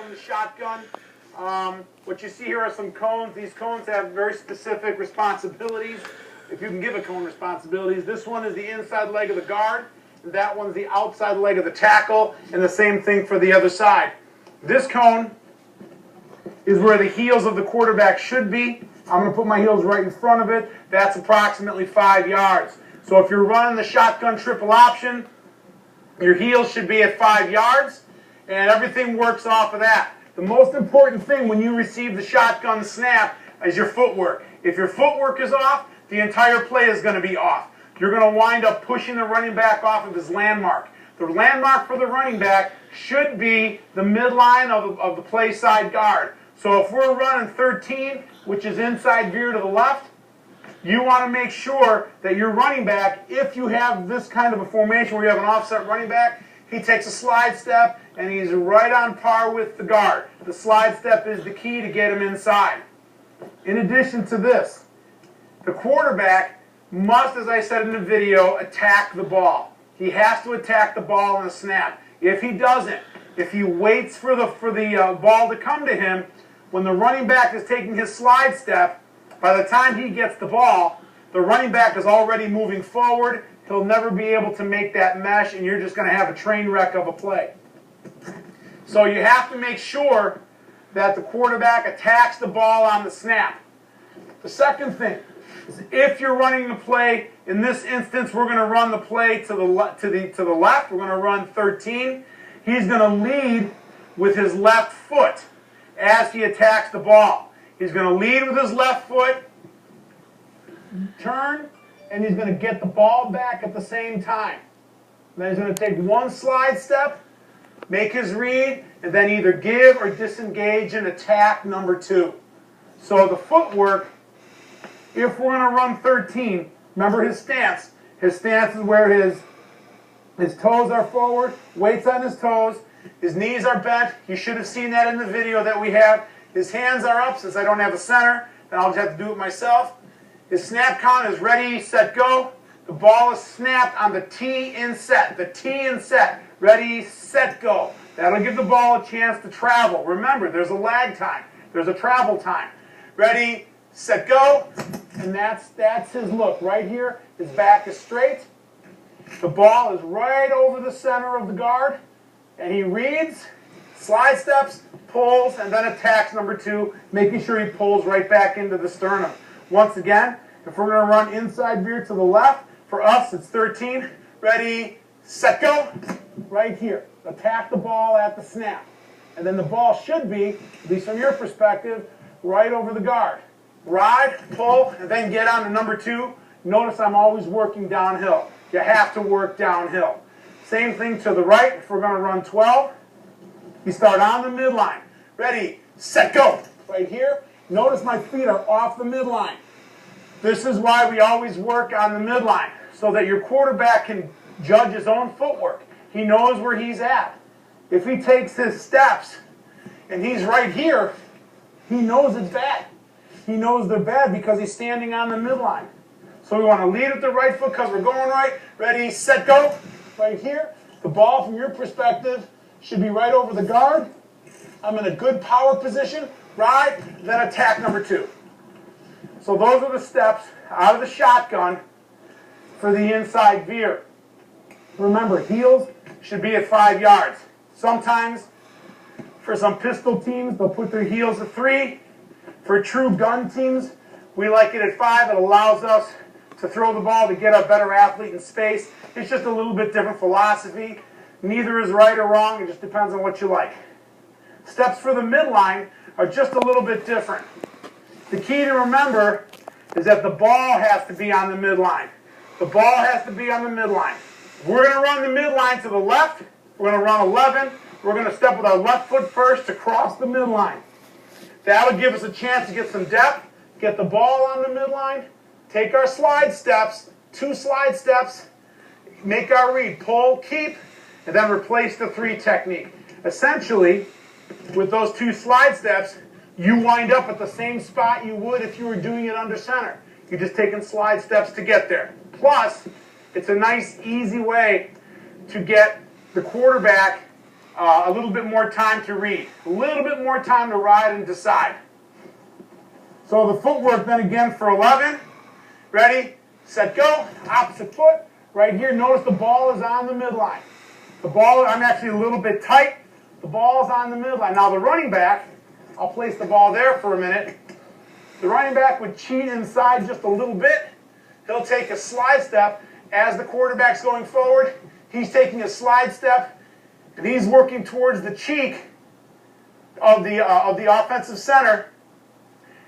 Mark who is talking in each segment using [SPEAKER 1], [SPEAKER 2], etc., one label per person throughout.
[SPEAKER 1] in the shotgun. What you see here are some cones. These cones have very specific responsibilities, if you can give a cone responsibilities. This one is the inside leg of the guard, and that one's the outside leg of the tackle, and the same thing for the other side. This cone is where the heels of the quarterback should be. I'm going to put my heels right in front of it. That's approximately 5 yards. So if you're running the shotgun triple option, your heels should be at 5 yards, and everything works off of that. The most important thing when you receive the shotgun snap is your footwork. If your footwork is off, the entire play is going to be off. You're going to wind up pushing the running back off of his landmark. The landmark for the running back should be the midline of the play side guard. So if we're running 13, which is inside veer to the left, you want to make sure that your running back, if you have this kind of a formation where you have an offset running back, he takes a slide step and he's right on par with the guard. The slide step is the key to get him inside. In addition to this, the quarterback must, as I said in the video, attack the ball. He has to attack the ball on a snap. If he doesn't, if he waits for the ball to come to him, when the running back is taking his slide step, by the time he gets the ball, the running back is already moving forward. He'll never be able to make that mesh, and you're just going to have a train wreck of a play. So you have to make sure that the quarterback attacks the ball on the snap. The second thing is if you're running the play, in this instance, we're going to run the play to the left. We're going to run 13. He's going to lead with his left foot as he attacks the ball. He's going to lead with his left foot, turn, and he's going to get the ball back at the same time. Then he's going to take one slide step, make his read, and then either give or disengage and attack number 2. So the footwork, if we're going to run 13, remember his stance. His stance is where his toes are forward, weight's on his toes, his knees are bent. You should have seen that in the video that we have. His hands are up. Since I don't have a center, then I'll just have to do it myself. His snap count is ready, set, go. The ball is snapped on the T in set. The T in set. Ready, set, go. That'll give the ball a chance to travel. Remember, there's a lag time. There's a travel time. Ready, set, go. And that's his look. Right here, his back is straight. The ball is right over the center of the guard. And he reads, slide steps, pulls, and then attacks number 2, making sure he pulls right back into the sternum. Once again, if we're going to run inside veer to the left, for us it's 13. Ready, set, go. Right here. Attack the ball at the snap. And then the ball should be, at least from your perspective, right over the guard. Ride, pull, and then get on to number 2. Notice I'm always working downhill. You have to work downhill. Same thing to the right. If we're going to run 12, you start on the midline. Ready, set, go. Right here. Notice my feet are off the midline. This is why we always work on the midline, so that your quarterback can judge his own footwork. He knows where he's at. If he takes his steps and he's right here, he knows it's bad. He knows they're bad because he's standing on the midline. So we want to lead with the right foot because we're going right. Ready, set, go. Right here. The ball, from your perspective, should be right over the guard. I'm in a good power position. Ride, then attack number 2. So those are the steps out of the shotgun for the inside veer. Remember, heels should be at 5 yards. Sometimes, for some pistol teams, they'll put their heels at 3. For true gun teams, we like it at 5. It allows us to throw the ball to get a better athlete in space. It's just a little bit different philosophy. Neither is right or wrong. It just depends on what you like. Steps for the midline are just a little bit different. The key to remember is that the ball has to be on the midline. The ball has to be on the midline. We're going to run the midline to the left. We're going to run 11. We're going to step with our left foot first to cross the midline. That'll give us a chance to get some depth, get the ball on the midline, take our slide steps, 2 slide steps, make our read, pull, keep, and then replace the 3 technique. Essentially, with those 2 slide steps, you wind up at the same spot you would if you were doing it under center. You're just taking slide steps to get there. Plus, it's a nice, easy way to get the quarterback a little bit more time to read, a little bit more time to ride and decide. So the footwork then again for 11. Ready, set, go. Opposite foot. Right here, notice the ball is on the midline. The ball, I'm actually a little bit tight. The ball is on the midline. Now the running back, I'll place the ball there for a minute. The running back would cheat inside just a little bit. He'll take a slide step. As the quarterback's going forward, he's taking a slide step, and he's working towards the cheek of the offensive center,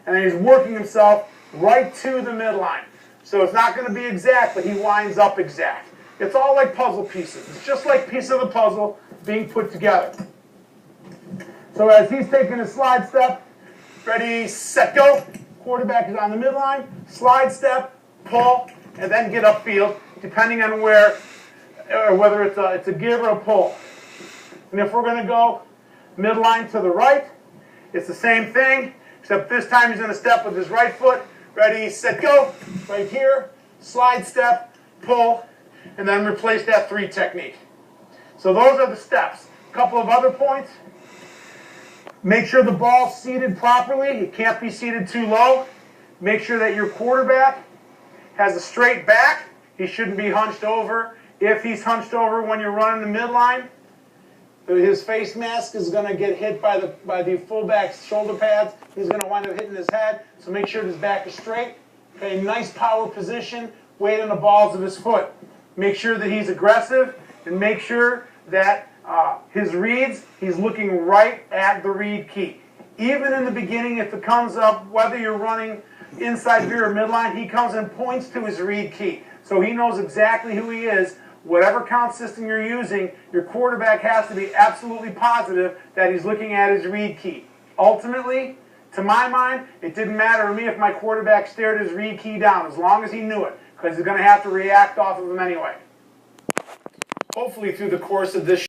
[SPEAKER 1] and then he's working himself right to the midline. So it's not going to be exact, but he winds up exact. It's all like puzzle pieces. It's just like piece of the puzzle being put together. So as he's taking a slide step, ready, set, go. Quarterback is on the midline, slide step, pull, and then get upfield, depending on where, or whether it's a give or a pull. And if we're going to go midline to the right, it's the same thing, except this time he's going to step with his right foot. Ready, set, go. Right here, slide step, pull, and then replace that 3 technique. So those are the steps. A couple of other points. Make sure the ball's seated properly. It can't be seated too low. Make sure that your quarterback has a straight back. He shouldn't be hunched over. If he's hunched over when you're running the midline, his face mask is going to get hit by the fullback's shoulder pads. He's going to wind up hitting his head. So make sure his back is straight. Okay, nice power position. Weight on the balls of his foot. Make sure that he's aggressive, and make sure that his reads, he's looking right at the read key. Even in the beginning, if it comes up, whether you're running inside veer or midline, he comes and points to his read key. So he knows exactly who he is. Whatever count system you're using, your quarterback has to be absolutely positive that he's looking at his read key. Ultimately, to my mind, it didn't matter to me if my quarterback stared his read key down, as long as he knew it, because he's going to have to react off of him anyway. Hopefully through the course of this